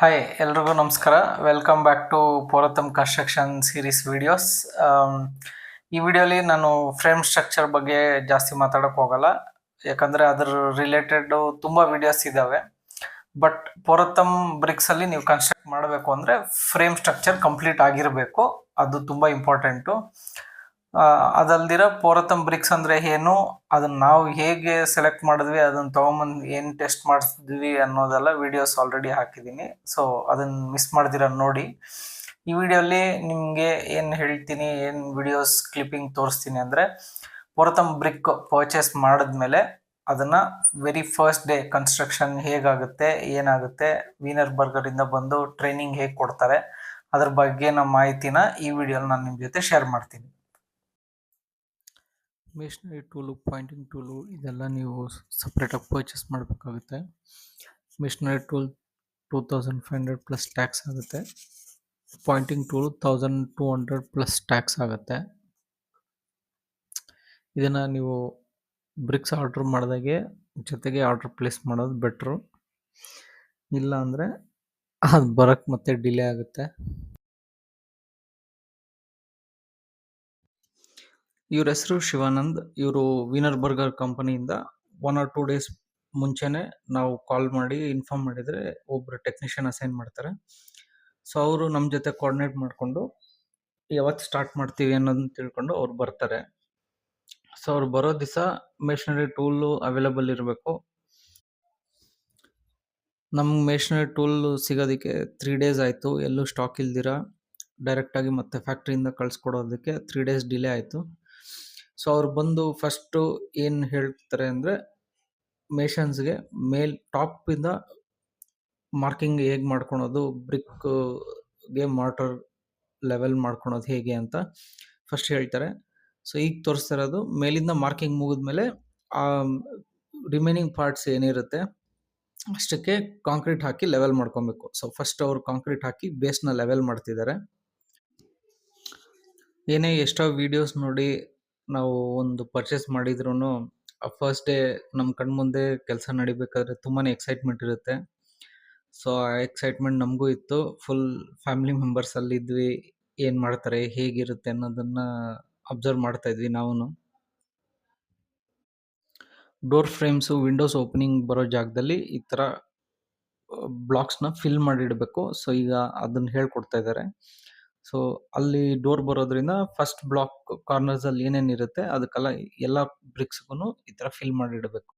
Hi ಎಲ್ರಿಗೂ ನಮಸ್ಕಾರ. Welcome back to Puratam construction series videos. ಈ ವಿಡಿಯೋಲಿ ನಾನು ಫ್ರೇಮ್ ಸ್ಟ್ರಕ್ಚರ್ ಬಗ್ಗೆ ಜಾಸ್ತಿ ಮಾತಾಡೋಕೆ ಹೋಗಲ್ಲ, ಯಾಕಂದರೆ ಅದ್ರ ರಿಲೇಟೆಡ್ ತುಂಬ ವಿಡಿಯೋಸ್ ಇದ್ದಾವೆ. ಬಟ್ ಪುರಾತಮ್ ಬ್ರಿಕ್ಸಲ್ಲಿ ನೀವು ಕನ್ಸ್ಟ್ರಕ್ಟ್ ಮಾಡಬೇಕು ಅಂದರೆ ಫ್ರೇಮ್ ಸ್ಟ್ರಕ್ಚರ್ ಕಂಪ್ಲೀಟ್ ಆಗಿರಬೇಕು, ಅದು ತುಂಬ ಇಂಪಾರ್ಟೆಂಟು. ಅದಲ್ದಿರ ಪುರಾತಮ್ ಬ್ರಿಕ್ಸ್ ಅಂದರೆ ಏನು, ಅದನ್ನ ನಾವು ಹೇಗೆ ಸೆಲೆಕ್ಟ್ ಮಾಡಿದ್ವಿ, ಅದನ್ನ ತೊಗೊಂಬಂದು ಏನು ಟೆಸ್ಟ್ ಮಾಡಿಸಿದ್ವಿ ಅನ್ನೋದೆಲ್ಲ ವಿಡಿಯೋಸ್ ಆಲ್ರೆಡಿ ಹಾಕಿದ್ದೀನಿ. ಸೊ ಅದನ್ನ ಮಿಸ್ ಮಾಡ್ದಿರ ನೋಡಿ. ಈ ವಿಡಿಯೋಲಿ ನಿಮಗೆ ಏನು ಹೇಳ್ತೀನಿ, ಏನು ವಿಡಿಯೋಸ್ ಕ್ಲಿಪ್ಪಿಂಗ್ ತೋರಿಸ್ತೀನಿ ಅಂದರೆ, ಪುರಾತಮ್ ಬ್ರಿಕ್ ಪರ್ಚೇಸ್ ಮಾಡಿದ್ಮೇಲೆ ಅದನ್ನು ವೆರಿ ಫಸ್ಟ್ ಡೇ ಕನ್ಸ್ಟ್ರಕ್ಷನ್ ಹೇಗಾಗುತ್ತೆ, ಏನಾಗುತ್ತೆ, ವೀನರ್ ಬರ್ಗರಿಂದ ಬಂದು ಟ್ರೈನಿಂಗ್ ಹೇಗೆ ಕೊಡ್ತಾರೆ, ಅದ್ರ ಬಗ್ಗೆ ನಮ್ಮ ಮಾಹಿತಿನ ಈ ವಿಡಿಯೋಲಿ ನಾನು ನಿಮ್ಮ ಜೊತೆ ಶೇರ್ ಮಾಡ್ತೀನಿ. ಮೇಷನರಿ ಟೂಲು, ಪಾಯಿಂಟಿಂಗ್ ಟೂಲು ಇದೆಲ್ಲ ನೀವು ಸಪ್ರೇಟಾಗಿ ಪರ್ಚೇಸ್ ಮಾಡಬೇಕಾಗುತ್ತೆ. ಮೇಷನರಿ ಟೂಲ್ 2500 ಪ್ಲಸ್ ಟ್ಯಾಕ್ಸ್ ಆಗುತ್ತೆ. ಪಾಯಿಂಟಿಂಗ್ ಟೂಲ್ 1200 ಪ್ಲಸ್ ಟ್ಯಾಕ್ಸ್ ಆಗುತ್ತೆ. ಇದನ್ನು ನೀವು ಬ್ರಿಕ್ಸ್ ಆರ್ಡ್ರ್ ಮಾಡಿದಾಗೆ ಜೊತೆಗೆ ಆರ್ಡ್ರ್ ಪ್ಲೇಸ್ ಮಾಡೋದು ಬೆಟ್ರು. ಇಲ್ಲ ಅಂದರೆ ಅದು ಬರೋಕ್ಕೆ ಮತ್ತೆ ಡಿಲೇ ಆಗುತ್ತೆ. ಇವ್ರ ಹೆಸರು ಶಿವಾನಂದ್. ಇವರು ವೀನರ್ ಬರ್ಗರ್ ಕಂಪನಿಯಿಂದ 1 or 2 ಡೇಸ್ ಮುಂಚೆನೆ ನಾವು ಕಾಲ್ ಮಾಡಿ ಇನ್ಫಾರ್ಮ್ ಮಾಡಿದರೆ ಒಬ್ಬರು ಟೆಕ್ನಿಷಿಯನ್ ಅಸೈನ್ ಮಾಡ್ತಾರೆ. ಸೊ ಅವರು ನಮ್ಮ ಜೊತೆ ಕೋಆರ್ಡಿನೇಟ್ ಮಾಡಿಕೊಂಡು ಯಾವತ್ತು ಸ್ಟಾರ್ಟ್ ಮಾಡ್ತೀವಿ ಅನ್ನೋದನ್ನ ತಿಳ್ಕೊಂಡು ಅವ್ರು ಬರ್ತಾರೆ. ಸೊ ಅವ್ರು ಬರೋ ದಿವಸ ಮೇಷನರಿ ಟೂಲು ಅವೈಲೇಬಲ್ ಇರಬೇಕು. ನಮ್ಗೆ ಮೇಷನರಿ ಟೂಲ್ ಸಿಗೋದಕ್ಕೆ 3 ಡೇಸ್ ಆಯಿತು, ಎಲ್ಲೂ ಸ್ಟಾಕ್ ಇಲ್ದಿರ ಡೈರೆಕ್ಟಾಗಿ ಮತ್ತೆ ಫ್ಯಾಕ್ಟ್ರಿಯಿಂದ ಕಳಿಸ್ಕೊಡೋದಕ್ಕೆ 3 ಡೇಸ್ ಡಿಲೇ ಆಯಿತು. ಸೊ ಅವ್ರು ಬಂದು ಫಸ್ಟು ಏನು ಹೇಳ್ತಾರೆ ಅಂದರೆ, ಮೇಷನ್ಸ್ಗೆ ಟಾಪಿಂದ ಮಾರ್ಕಿಂಗ್ ಹೇಗೆ ಮಾಡ್ಕೊಳೋದು, ಬ್ರಿಕ್ಗೆ ಮಾರ್ಟರ್ ಲೆವೆಲ್ ಮಾಡ್ಕೊಳೋದು ಹೇಗೆ ಅಂತ ಫಸ್ಟ್ ಹೇಳ್ತಾರೆ. ಸೊ ಈಗ ತೋರಿಸ್ತಾ ಇರೋದು ಮೇಲಿಂದ ಮಾರ್ಕಿಂಗ್ ಮುಗಿದ್ಮೇಲೆ ಆ ರಿಮೈನಿಂಗ್ ಪಾರ್ಟ್ಸ್ ಏನಿರುತ್ತೆ ಅಷ್ಟಕ್ಕೆ ಕಾಂಕ್ರೀಟ್ ಹಾಕಿ ಲೆವೆಲ್ ಮಾಡ್ಕೊಬೇಕು. ಸೊ ಫಸ್ಟ್ ಅವರು ಕಾಂಕ್ರೀಟ್ ಹಾಕಿ ಬೇಸ್ನ ಲೆವೆಲ್ ಮಾಡ್ತಿದ್ದಾರೆ. ಏನೇ ಎಷ್ಟೋ ವಿಡಿಯೋಸ್ ನೋಡಿ ನಾವು ಒಂದು ಪರ್ಚೇಸ್ ಮಾಡಿದ್ರು ಫಸ್ಟ್ ಡೇ ನಮ್ಮ ಕಣ್ಮುಂದೆ ಕೆಲಸ ನಡಿಬೇಕಾದ್ರೆ ತುಂಬಾ ಎಕ್ಸೈಟ್ಮೆಂಟ್ ಇರುತ್ತೆ. ಸೊ ಆ ಎಕ್ಸೈಟ್ಮೆಂಟ್ ನಮಗೂ ಇತ್ತು. ಫುಲ್ ಫ್ಯಾಮಿಲಿ ಮೆಂಬರ್ಸ್ ಅಲ್ಲಿದ್ವಿ, ಏನು ಮಾಡ್ತಾರೆ, ಹೇಗಿರುತ್ತೆ ಅನ್ನೋದನ್ನು ಅಬ್ಸರ್ವ್ ಮಾಡ್ತಾ ಇದ್ವಿ ನಾವು. ಡೋರ್ ಫ್ರೇಮ್ಸು, ವಿಂಡೋಸ್ ಓಪನಿಂಗ್ ಬರೋ ಜಾಗದಲ್ಲಿ ಈ ಥರ ಬ್ಲಾಕ್ಸ್ನ ಫಿಲ್ ಮಾಡಿಡಬೇಕು. ಸೊ ಈಗ ಅದನ್ನು ಹೇಳ್ಕೊಡ್ತಾ ಇದ್ದಾರೆ. ಸೊ ಅಲ್ಲಿ ಡೋರ್ ಬರೋದ್ರಿಂದ ಫಸ್ಟ್ ಬ್ಲಾಕ್ ಕಾರ್ನರ್ಸಲ್ಲಿ ಏನೇನಿರುತ್ತೆ ಅದಕ್ಕೆಲ್ಲ ಎಲ್ಲ ಬ್ರಿಕ್ಸ್ಗೂ ಈ ಥರ ಫಿಲ್ ಮಾಡಿಡಬೇಕು.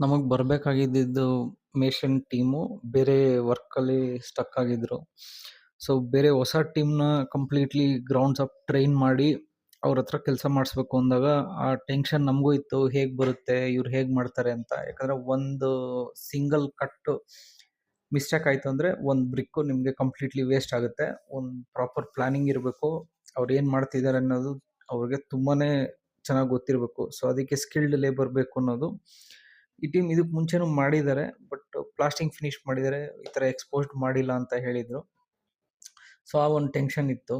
ನಮಗೆ ಬರಬೇಕಾಗಿದ್ದು ಮೇಷನ್ ಟೀಮು ಬೇರೆ ವರ್ಕಲ್ಲಿ ಸ್ಟಕ್ ಆಗಿದ್ರು. ಸೊ ಬೇರೆ ಹೊಸ ಟೀಮ್ನ ಕಂಪ್ಲೀಟ್ಲಿ ಗ್ರೌಂಡ್ಸ್ ಅಪ್ ಟ್ರೈನ್ ಮಾಡಿ ಅವ್ರ ಹತ್ರ ಕೆಲಸ ಮಾಡಿಸ್ಬೇಕು ಅಂದಾಗ ಆ ಟೆನ್ಷನ್ ನಮಗೂ ಇತ್ತು, ಹೇಗೆ ಬರುತ್ತೆ, ಇವ್ರು ಹೇಗೆ ಮಾಡ್ತಾರೆ ಅಂತ. ಯಾಕಂದರೆ ಒಂದು ಸಿಂಗಲ್ ಕಟ್ ಮಿಸ್ಟೇಕ್ ಆಯಿತು ಅಂದರೆ ಒಂದು ಬ್ರಿಕ್ಕು ನಿಮಗೆ ಕಂಪ್ಲೀಟ್ಲಿ ವೇಸ್ಟ್ ಆಗುತ್ತೆ. ಒಂದು ಪ್ರಾಪರ್ ಪ್ಲಾನಿಂಗ್ ಇರಬೇಕು. ಅವ್ರು ಏನು ಮಾಡ್ತಿದ್ದಾರೆ ಅನ್ನೋದು ಅವ್ರಿಗೆ ತುಂಬಾ ಚೆನ್ನಾಗಿ ಗೊತ್ತಿರಬೇಕು. ಸೊ ಅದಕ್ಕೆ ಸ್ಕಿಲ್ಡ್ ಲೇಬರ್ ಬೇಕು ಅನ್ನೋದು. ಈ ಟೀಮ್ ಇದಕ್ಕೆ ಮುಂಚೆನೂ ಮಾಡಿದ್ದಾರೆ, ಬಟ್ ಪ್ಲಾಸ್ಟಿಂಗ್ ಫಿನಿಶ್ ಮಾಡಿದ್ದಾರೆ, ಈ ಥರ ಎಕ್ಸ್ಪೋಸ್ಡ್ ಮಾಡಿಲ್ಲ ಅಂತ ಹೇಳಿದರು. ಸೊ ಆ ಒಂದು ಟೆನ್ಷನ್ ಇತ್ತು.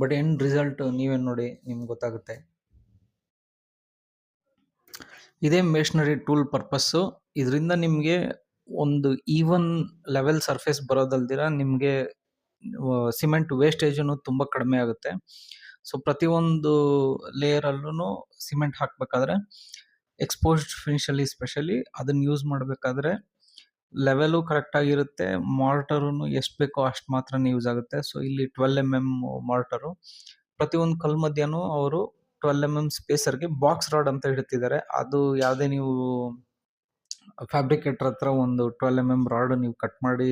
ಬಟ್ ಎಂಡ್ ರಿಸಲ್ಟ್ ನೀವೇ ನೋಡಿ, ನಿಮ್ಗೆ ಗೊತ್ತಾಗುತ್ತೆ. ಇದೇ ಮೇಷನರಿ ಟೂಲ್ ಪರ್ಪಸ್ಸು. ಇದರಿಂದ ನಿಮಗೆ ಒಂದು ಈವನ್ ಲೆವೆಲ್ ಸರ್ಫೇಸ್ ಬರೋದಲ್ದಿರ ನಿಮಗೆ ಸಿಮೆಂಟ್ ವೇಸ್ಟೇಜನ್ನು ತುಂಬ ಕಡಿಮೆ ಆಗುತ್ತೆ. ಸೊ ಪ್ರತಿಯೊಂದು ಲೇಯರಲ್ಲೂ ಸಿಮೆಂಟ್ ಹಾಕಬೇಕಾದ್ರೆ ಎಕ್ಸ್ಪೋಸ್ಡ್ ಫಿನಿಷಲ್ಲಿ ಸ್ಪೆಷಲಿ ಅದನ್ನು ಯೂಸ್ ಮಾಡಬೇಕಾದ್ರೆ ಲೆವೆಲು ಕರೆಕ್ಟಾಗಿರುತ್ತೆ. ಮಾರ್ಟರೂ ಎಷ್ಟು ಬೇಕೋ ಅಷ್ಟು ಮಾತ್ರನೇ ಯೂಸ್ ಆಗುತ್ತೆ. ಸೊ ಇಲ್ಲಿ 12 mm ಮಾರ್ಟರು. ಪ್ರತಿಯೊಂದು ಕಲ್ಲು ಮಧ್ಯನೂ ಅವರು 12 mm ಸ್ಪೇಸರ್ಗೆ ಬಾಕ್ಸ್ ರಾಡ್ ಅಂತ ಇಡ್ತಿದ್ದಾರೆ. ಅದು ಯಾವುದೇ ನೀವು ಫ್ಯಾಬ್ರಿಕೇಟರ್ ಹತ್ರ ಒಂದು 12 mm ರಾಡ್ ನೀವು ಕಟ್ ಮಾಡಿ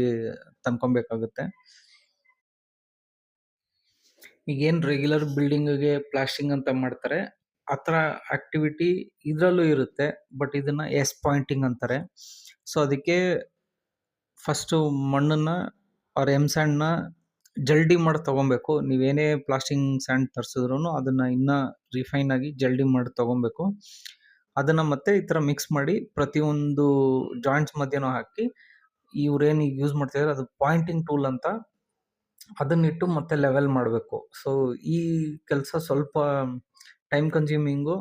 ತಂದ್ಕೊಬೇಕಾಗುತ್ತೆ. ಈಗೇನು ರೆಗ್ಯುಲರ್ ಬಿಲ್ಡಿಂಗಿಗೆ ಪ್ಲಾಸ್ಟಿಂಗ್ ಅಂತ ಮಾಡ್ತಾರೆ, ಆ ಥರ ಆಕ್ಟಿವಿಟಿ ಇದರಲ್ಲೂ ಇರುತ್ತೆ. ಬಟ್ ಇದನ್ನು ಎಸ್ ಪಾಯಿಂಟಿಂಗ್ ಅಂತಾರೆ. ಸೊ ಅದಕ್ಕೆ ಫಸ್ಟು ಮಣ್ಣನ್ನು ಎಮ್ ಸ್ಯಾಂಡ್ನ ಜಲ್ಡಿ ಮಾಡಿ ತೊಗೊಬೇಕು. ನೀವೇನೇ ಪ್ಲಾಸ್ಟಿಂಗ್ ಸ್ಯಾಂಡ್ ತರಿಸಿದ್ರೂ ಅದನ್ನು ಇನ್ನೂ ರಿಫೈನ್ ಆಗಿ ಜಲ್ಡಿ ಮಾಡಿ ತೊಗೊಬೇಕು. ಅದನ್ನು ಮತ್ತೆ ಈ ಥರ ಮಿಕ್ಸ್ ಮಾಡಿ ಪ್ರತಿಯೊಂದು ಜಾಯಿಂಟ್ಸ್ ಮಧ್ಯನೂ ಹಾಕಿ ಇವ್ರೇನು ಈಗ ಯೂಸ್ ಮಾಡ್ತಿದ್ದಾರೆ ಅದು ಪಾಯಿಂಟಿಂಗ್ ಟೂಲ್ ಅಂತ, ಅದನ್ನಿಟ್ಟು ಮತ್ತೆ ಲೆವೆಲ್ ಮಾಡಬೇಕು. ಸೊ ಈ ಕೆಲಸ ಸ್ವಲ್ಪ ಟೈಮ್ ಕನ್ಸ್ಯೂಮಿಂಗು,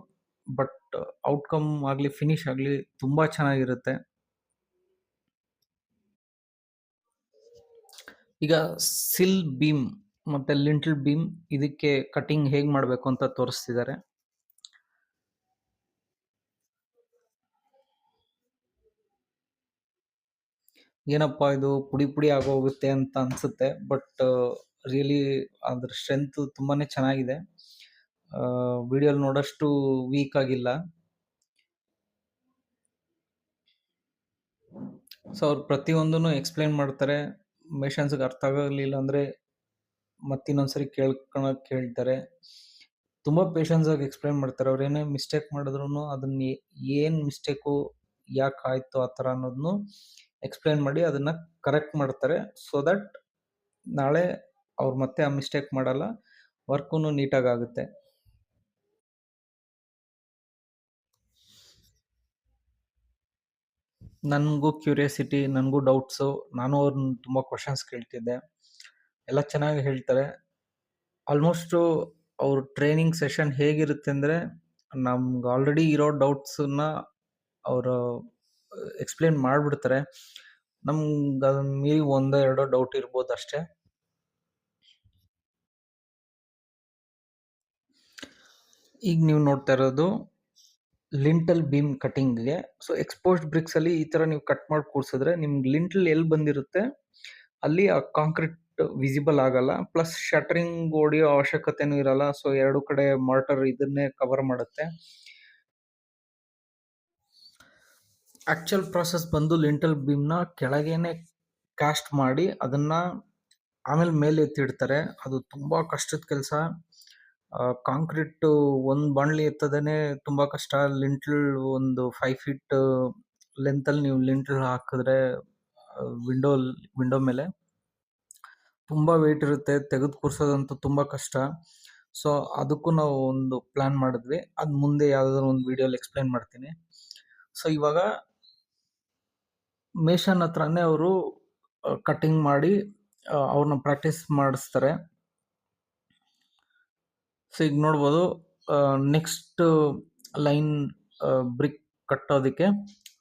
ಬಟ್ ಔಟ್ಕಮ್ ಆಗಲಿ ಫಿನಿಶ್ ಆಗಲಿ ತುಂಬ ಚೆನ್ನಾಗಿರುತ್ತೆ. ಈಗ ಸಿಲ್ ಬೀಮ್ ಮತ್ತೆ ಲಿಂಟಲ್ ಬೀಮ್ ಇದಕ್ಕೆ ಕಟಿಂಗ್ ಹೇಗ್ ಮಾಡ್ಬೇಕು ಅಂತ ತೋರಿಸ್ತಿದ್ದಾರೆ. ಏನಪ್ಪಾ ಇದು ಪುಡಿ ಪುಡಿ ಆಗೋಗುತ್ತೆ ಅಂತ ಅನ್ಸುತ್ತೆ, ಬಟ್ ರಿಯಲಿ ಅದ್ರ ಸ್ಟ್ರೆಂತ್ ತುಂಬಾನೇ ಚೆನ್ನಾಗಿದೆ. ವಿಡಿಯೋಲಿ ನೋಡೋಷ್ಟು ವೀಕ್ ಆಗಿಲ್ಲ. ಸೊ ಅವ್ರು ಪ್ರತಿಯೊಂದನ್ನು ಎಕ್ಸ್ಪ್ಲೈನ್ ಮಾಡ್ತಾರೆ. ಮೇಷನ್ಸ್ಗೆ ಅರ್ಥ ಆಗಲಿಲ್ಲ ಅಂದ್ರೆ ಮತ್ತಿನ್ನೊಂದ್ಸರಿ ಕೇಳ್ಕೊಳಕ್ ಹೇಳ್ತಾರೆ. ತುಂಬಾ ಪೇಷನ್ಸ್ ಆಗಿ ಎಕ್ಸ್ಪ್ಲೈನ್ ಮಾಡ್ತಾರೆ. ಅವ್ರು ಏನೇ ಮಿಸ್ಟೇಕ್ ಮಾಡಿದ್ರು ಅದನ್ನ ಏನ್ ಮಿಸ್ಟೇಕು, ಯಾಕೆ ಆಯ್ತು ಆ ಥರ ಅನ್ನೋದನ್ನು ಎಕ್ಸ್ಪ್ಲೈನ್ ಮಾಡಿ ಅದನ್ನ ಕರೆಕ್ಟ್ ಮಾಡ್ತಾರೆ. ಸೊ ದಟ್ ನಾಳೆ ಅವ್ರು ಮತ್ತೆ ಆ ಮಿಸ್ಟೇಕ್ ಮಾಡಲ್ಲ, ವರ್ಕು ನೀಟಾಗಿ ಆಗುತ್ತೆ. ನನಗೂ ಕ್ಯೂರಿಯಾಸಿಟಿ, ನನಗೂ ಡೌಟ್ಸು. ನಾನು ಅವ್ರನ್ನ ತುಂಬ ಕ್ವಶನ್ಸ್ ಕೇಳ್ತಿದ್ದೆ. ಎಲ್ಲ ಚೆನ್ನಾಗಿ ಹೇಳ್ತಾರೆ. ಆಲ್ಮೋಸ್ಟು ಅವ್ರ ಟ್ರೈನಿಂಗ್ ಸೆಷನ್ ಹೇಗಿರುತ್ತೆ ಅಂದರೆ, ನಮ್ಗೆ ಆಲ್ರೆಡಿ ಇರೋ ಡೌಟ್ಸನ್ನ ಅವರು ಎಕ್ಸ್ಪ್ಲೇನ್ ಮಾಡಿಬಿಡ್ತಾರೆ. ನಮ್ಗೆ ಅದನ್ನ ಮೀರಿ ಒಂದೋ ಎರಡೋ ಡೌಟ್ ಇರ್ಬೋದು ಅಷ್ಟೇ. ಈಗ ನೀವು ನೋಡ್ತಾ ಇರೋದು ಲಿಂಟಲ್ ಬೀಮ್ ಕಟಿಂಗ್ಗೆ. ಸೊ ಎಕ್ಸ್ಪೋಸ್ಡ್ ಬ್ರಿಕ್ಸ್ ಅಲ್ಲಿ ಈ ತರ ನೀವು ಕಟ್ ಮಾಡಿ ಕೂರ್ಸಿದ್ರೆ ನಿಮ್ಗೆ ಲಿಂಟಲ್ ಎಲ್ಲಿ ಬಂದಿರುತ್ತೆ ಅಲ್ಲಿ ಆ ಕಾಂಕ್ರೀಟ್ ವಿಸಿಬಲ್ ಆಗಲ್ಲ. ಪ್ಲಸ್ ಶಟರಿಂಗ್ ಹೊಡಿಯೋ ಅವಶ್ಯಕತೆನೂ ಇರಲ್ಲ. ಸೊ ಎರಡು ಕಡೆ ಮಾರ್ಟರ್ ಇದನ್ನೇ ಕವರ್ ಮಾಡುತ್ತೆ. ಆಕ್ಚುಯಲ್ ಪ್ರಾಸೆಸ್ ಬಂದು ಲಿಂಟಲ್ ಬೀಮ್ನ ಕೆಳಗೇನೆ ಕಾಸ್ಟ್ ಮಾಡಿ ಅದನ್ನ ಆಮೇಲೆ ಮೇಲೆ ಎತ್ತಿಡ್ತಾರೆ. ಅದು ತುಂಬಾ ಕಷ್ಟದ ಕೆಲಸ. ಕಾಂಕ್ರೀಟ್ ಒಂದು ಬಾಣ್ಲಿ ಎತ್ತದೇನೆ ತುಂಬಾ ಕಷ್ಟ. ಲಿಂಟಲ್ ಒಂದು 5 ಫೀಟ್ ಲೆಂತಲ್ಲಿ ನೀವು ಲಿಂಟಲ್ ಹಾಕಿದ್ರೆ ವಿಂಡೋ ವಿಂಡೋ ಮೇಲೆ ತುಂಬಾ ವೆಯ್ಟ್ ಇರುತ್ತೆ. ತೆಗೆದು ಕೂರ್ಸೋದಂತೂ ತುಂಬಾ ಕಷ್ಟ. ಸೊ ಅದಕ್ಕೂ ನಾವು ಒಂದು ಪ್ಲಾನ್ ಮಾಡಿದ್ವಿ. ಅದು ಮುಂದೆ ಯಾವ್ದಾದ್ರು ಒಂದು ವಿಡಿಯೋಲಿ ಎಕ್ಸ್ಪ್ಲೈನ್ ಮಾಡ್ತೀನಿ. ಸೊ ಇವಾಗ ಮೇಷನ್ ಹತ್ರನೇ ಅವರು ಕಟಿಂಗ್ ಮಾಡಿ ಅವ್ರನ್ನ ಪ್ರಾಕ್ಟೀಸ್ ಮಾಡಿಸ್ತಾರೆ. ಸೊ ಈಗ ನೋಡ್ಬೋದು ನೆಕ್ಸ್ಟ್ ಲೈನ್ ಬ್ರಿಕ್ ಕಟ್ಟೋದಕ್ಕೆ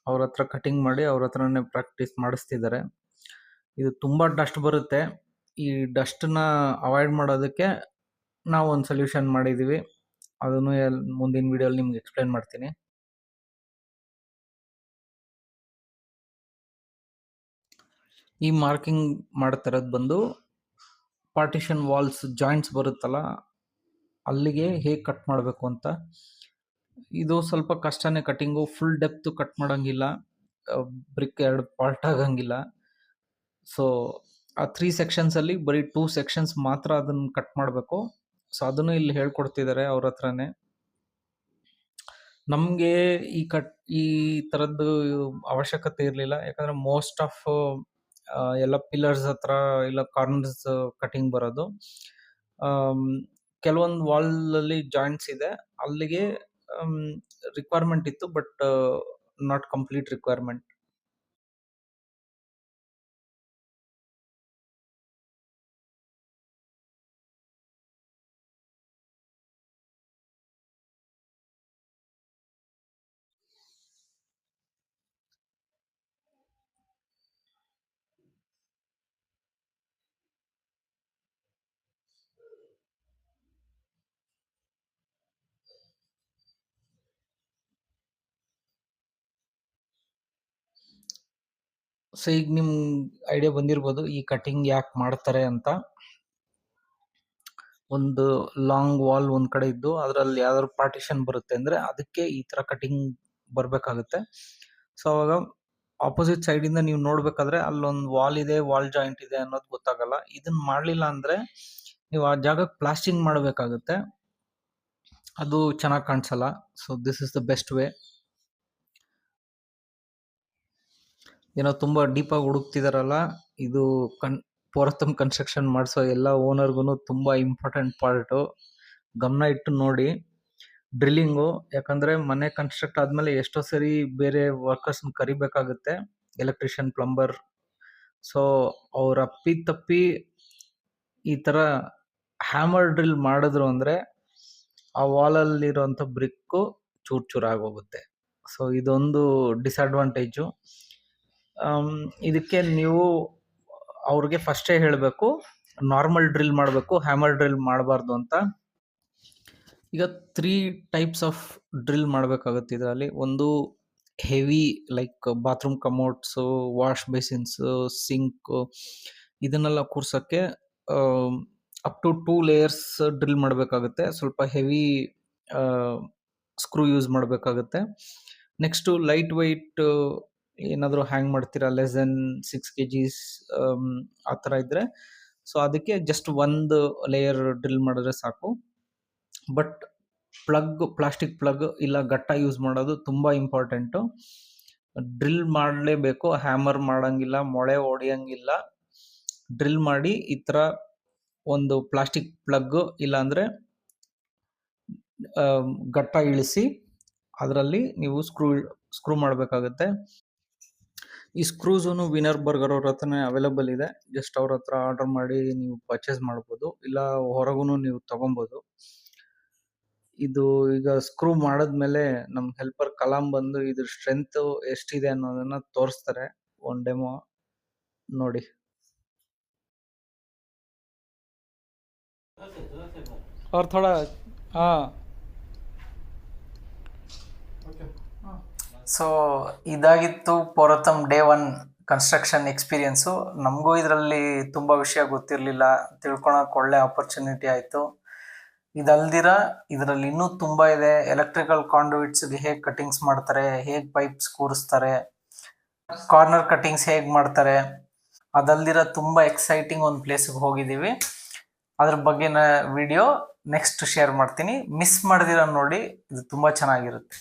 ಅವ್ರ ಹತ್ರ ಕಟಿಂಗ್ ಮಾಡಿ ಅವ್ರ ಹತ್ರನೇ ಪ್ರಾಕ್ಟೀಸ್ ಮಾಡಿಸ್ತಿದ್ದಾರೆ. ಇದು ತುಂಬಾ ಡಸ್ಟ್ ಬರುತ್ತೆ. ಈ ಡಸ್ಟ್ನ ಅವಾಯ್ಡ್ ಮಾಡೋದಕ್ಕೆ ನಾವು ಒಂದು ಸೊಲ್ಯೂಷನ್ ಮಾಡಿದ್ದೀವಿ. ಅದನ್ನು ಮುಂದಿನ ವಿಡಿಯೋಲಿ ನಿಮ್ಗೆ ಎಕ್ಸ್ಪ್ಲೈನ್ ಮಾಡ್ತೀನಿ. ಈ ಮಾರ್ಕಿಂಗ್ ಮಾಡ್ತಿರೋದು ಬಂದು ಪಾರ್ಟಿಷನ್ ವಾಲ್ಸ್ ಜಾಯಿಂಟ್ಸ್ ಬರುತ್ತಲ್ಲ ಅಲ್ಲಿಗೆ ಹೇಗೆ ಕಟ್ ಮಾಡಬೇಕು ಅಂತ. ಇದು ಸ್ವಲ್ಪ ಕಷ್ಟನೇ ಕಟಿಂಗು. ಫುಲ್ ಡೆಪ್ತ್ ಕಟ್ ಮಾಡೋಂಗಿಲ್ಲ, ಬ್ರಿಕ್ ಎರಡು ಪಾರ್ಟ್ ಆಗಂಗಿಲ್ಲ. ಸೊ ಆ 3 ಸೆಕ್ಷನ್ಸಲ್ಲಿ ಬರೀ 2 ಸೆಕ್ಷನ್ಸ್ ಮಾತ್ರ ಅದನ್ನು ಕಟ್ ಮಾಡಬೇಕು. ಸೊ ಅದನ್ನು ಇಲ್ಲಿ ಹೇಳ್ಕೊಡ್ತಿದ್ದಾರೆ ಅವ್ರ ಹತ್ರನೇ. ನಮಗೆ ಈ ಥರದ್ದು ಅವಶ್ಯಕತೆ ಇರಲಿಲ್ಲ. ಯಾಕಂದರೆ ಮೋಸ್ಟ್ ಆಫ್ ಎಲ್ಲ ಪಿಲ್ಲರ್ಸ್ ಹತ್ರ ಇಲ್ಲ ಕಾರ್ನರ್ಸ್ ಕಟಿಂಗ್ ಬರೋದು. ಕೆಲವೊಂದು ವಾಲಲ್ಲಿ ಜಾಯಿಂಟ್ಸ್ ಇದೆ, ಅಲ್ಲಿಗೆ ರಿಕ್ವೈರ್ಮೆಂಟ್ ಇತ್ತು, but not complete requirement. So ಈಗ ನಿಮ್ ಐಡಿಯಾ ಬಂದಿರ್ಬೋದು ಈ ಕಟಿಂಗ್ ಯಾಕೆ ಮಾಡ್ತಾರೆ ಅಂತ. ಒಂದು ಲಾಂಗ್ ವಾಲ್ ಒಂದ್ ಕಡೆ ಇದ್ದು ಅದರಲ್ಲಿ ಯಾವ್ದಾದ್ರು ಪಾರ್ಟಿಷನ್ ಬರುತ್ತೆ ಅಂದ್ರೆ ಅದಕ್ಕೆ ಈ ತರ ಕಟಿಂಗ್ ಬರ್ಬೇಕಾಗುತ್ತೆ. ಸೊ ಅವಾಗ ಆಪೋಸಿಟ್ ಸೈಡ್ ಇಂದ ನೀವು ನೋಡ್ಬೇಕಾದ್ರೆ ಅಲ್ಲೊಂದು ವಾಲ್ ಇದೆ, ವಾಲ್ ಜಾಯಿಂಟ್ ಇದೆ ಅನ್ನೋದು ಗೊತ್ತಾಗಲ್ಲ. ಇದನ್ನ ಮಾಡ್ಲಿಲ್ಲ ಅಂದ್ರೆ ನೀವು ಆ ಜಾಗಕ್ಕೆ ಪ್ಲಾಸ್ಟಿಂಗ್ ಮಾಡಬೇಕಾಗುತ್ತೆ, ಅದು ಚೆನ್ನಾಗಿ ಕಾಣಿಸಲ್ಲ. So this is the best way. ಏನೋ ತುಂಬಾ ಡೀಪ್ ಆಗಿ ಹುಡುಕ್ತಿದಾರಲ್ಲ, ಇದು ಪೋರತಮ್ ಕನ್ಸ್ಟ್ರಕ್ಷನ್ ಮಾಡಿಸೋ ಎಲ್ಲ ಓನರ್ಗು ತುಂಬಾ ಇಂಪಾರ್ಟೆಂಟ್ ಪಾರ್ಟು. ಗಮನ ಇಟ್ಟು ನೋಡಿ ಡ್ರಿಲ್ಲಿಂಗು. ಯಾಕಂದ್ರೆ ಮನೆ ಕನ್ಸ್ಟ್ರಕ್ಟ್ ಆದ್ಮೇಲೆ ಎಷ್ಟೋ ಸರಿ ಬೇರೆ ವರ್ಕರ್ಸ್ ಕರಿಬೇಕಾಗುತ್ತೆ, ಎಲೆಕ್ಟ್ರಿಷಿಯನ್, ಪ್ಲಂಬರ್. ಸೊ ಅವ್ರ ಅಪ್ಪಿ ತಪ್ಪಿ ಈ ತರ ಹ್ಯಾಮರ್ ಡ್ರಿಲ್ ಮಾಡಿದ್ರು ಅಂದ್ರೆ ಆ ವಾಲಲ್ಲಿರುವಂಥ ಬ್ರಿಕ್ಕು ಚೂರ್ ಚೂರ್ ಆಗೋಗುತ್ತೆ. ಸೊ ಇದೊಂದು ಡಿಸ್ಅಡ್ವಾಂಟೇಜು. ಇದಕ್ಕೆ ನೀವು ಅವ್ರಿಗೆ ಫಸ್ಟೇ ಹೇಳಬೇಕು, ನಾರ್ಮಲ್ ಡ್ರಿಲ್ ಮಾಡಬೇಕು, ಹ್ಯಾಮರ್ ಡ್ರಿಲ್ ಮಾಡಬಾರ್ದು ಅಂತ. ಈಗ 3 ಟೈಪ್ಸ್ ಆಫ್ ಡ್ರಿಲ್ ಮಾಡಬೇಕಾಗುತ್ತೆ ಇದರಲ್ಲಿ. ಒಂದು heavy like bathroom commodes, wash basins, sink ಇದನ್ನೆಲ್ಲ ಕೂರ್ಸೋಕ್ಕೆ ಅಪ್ ಟು 2 ಲೇಯರ್ಸ್ ಡ್ರಿಲ್ ಮಾಡಬೇಕಾಗುತ್ತೆ. ಸ್ವಲ್ಪ ಹೆವಿ ಸ್ಕ್ರೂ ಯೂಸ್ ಮಾಡಬೇಕಾಗುತ್ತೆ. ನೆಕ್ಸ್ಟು ಲೈಟ್ ವೆಯ್ಟ್ ಏನಾದರೂ ಹ್ಯಾಂಗ್ ಮಾಡ್ತೀರಾ ಲೆಸ್ ದೆನ್ 6 kgs ಆ ಥರ ಇದ್ದರೆ, ಸೊ ಅದಕ್ಕೆ ಜಸ್ಟ್ ಒಂದು ಲೇಯರ್ ಡ್ರಿಲ್ ಮಾಡಿದ್ರೆ ಸಾಕು. ಬಟ್ ಪ್ಲಾಸ್ಟಿಕ್ ಪ್ಲಗ್ ಇಲ್ಲ ಗಟ್ಟ ಯೂಸ್ ಮಾಡೋದು ತುಂಬ ಇಂಪಾರ್ಟೆಂಟು. ಡ್ರಿಲ್ ಮಾಡಲೇಬೇಕು, ಹ್ಯಾಮರ್ ಮಾಡೋಂಗಿಲ್ಲ, ಮೊಳೆ ಹೊಡಿಯೋಂಗಿಲ್ಲ. ಡ್ರಿಲ್ ಮಾಡಿ ಈ ಥರ ಒಂದು ಪ್ಲಾಸ್ಟಿಕ್ ಪ್ಲಗ್ಗು ಇಲ್ಲಾಂದರೆ ಗಟ್ಟ ಇಳಿಸಿ ಅದರಲ್ಲಿ ನೀವು ಸ್ಕ್ರೂ ಮಾಡಬೇಕಾಗುತ್ತೆ. ಈ ಸ್ಕ್ರೂಸೂ ವಿನರ್ ಬರ್ಗರ್ ಅವ್ರ ಹತ್ರನೇ ಅವೈಲಬಲ್ ಇದೆ. ಜಸ್ಟ್ ಅವ್ರ ಹತ್ರ ಆರ್ಡರ್ ಮಾಡಿ ನೀವು ಪರ್ಚೇಸ್ ಮಾಡ್ಬೋದು, ಇಲ್ಲ ಹೊರಗೂ ನೀವು ತೊಗೊಬೋದು. ಇದು ಈಗ ಸ್ಕ್ರೂ ಮಾಡಿದ್ಮೇಲೆ ನಮ್ಮ ಹೆಲ್ಪರ್ ಕಲಾಂ ಬಂದು ಇದ್ರ ಸ್ಟ್ರೆಂತ್ ಎಷ್ಟಿದೆ ಅನ್ನೋದನ್ನ ತೋರಿಸ್ತಾರೆ. ಒಂದು ಡೆಮೋ ನೋಡಿ. और थोड़ा हाँ. ಸೊ ಇದಾಗಿತ್ತು ಪೌರತಮ್ ಡೇ 1 ಕನ್ಸ್ಟ್ರಕ್ಷನ್ ಎಕ್ಸ್ಪೀರಿಯನ್ಸು. ನಮಗೂ ಇದರಲ್ಲಿ ತುಂಬ ವಿಷಯ ಗೊತ್ತಿರಲಿಲ್ಲ, ತಿಳ್ಕೊಳಕ್ಕೆ ಒಳ್ಳೆ ಆಪರ್ಚುನಿಟಿ ಆಯಿತು. ಇದಲ್ದಿರ ಇದರಲ್ಲಿ ಇನ್ನೂ ತುಂಬ ಇದೆ. ಎಲೆಕ್ಟ್ರಿಕಲ್ ಕಾಂಡುವಿಟ್ಸ್ಗೆ ಹೇಗೆ ಕಟಿಂಗ್ಸ್ ಮಾಡ್ತಾರೆ, ಹೇಗೆ ಪೈಪ್ಸ್ ಕೂರಿಸ್ತಾರೆ, ಕಾರ್ನರ್ ಕಟಿಂಗ್ಸ್ ಹೇಗೆ ಮಾಡ್ತಾರೆ, ಅದಲ್ದಿರ ತುಂಬ ಎಕ್ಸೈಟಿಂಗ್ ಒಂದು ಪ್ಲೇಸ್ಗೆ ಹೋಗಿದ್ದೀವಿ. ಅದ್ರ ಬಗ್ಗೆ ವಿಡಿಯೋ ನೆಕ್ಸ್ಟ್ ಶೇರ್ ಮಾಡ್ತೀನಿ. ಮಿಸ್ ಮಾಡ್ದಿರ ನೋಡಿ, ಇದು ತುಂಬ ಚೆನ್ನಾಗಿರುತ್ತೆ.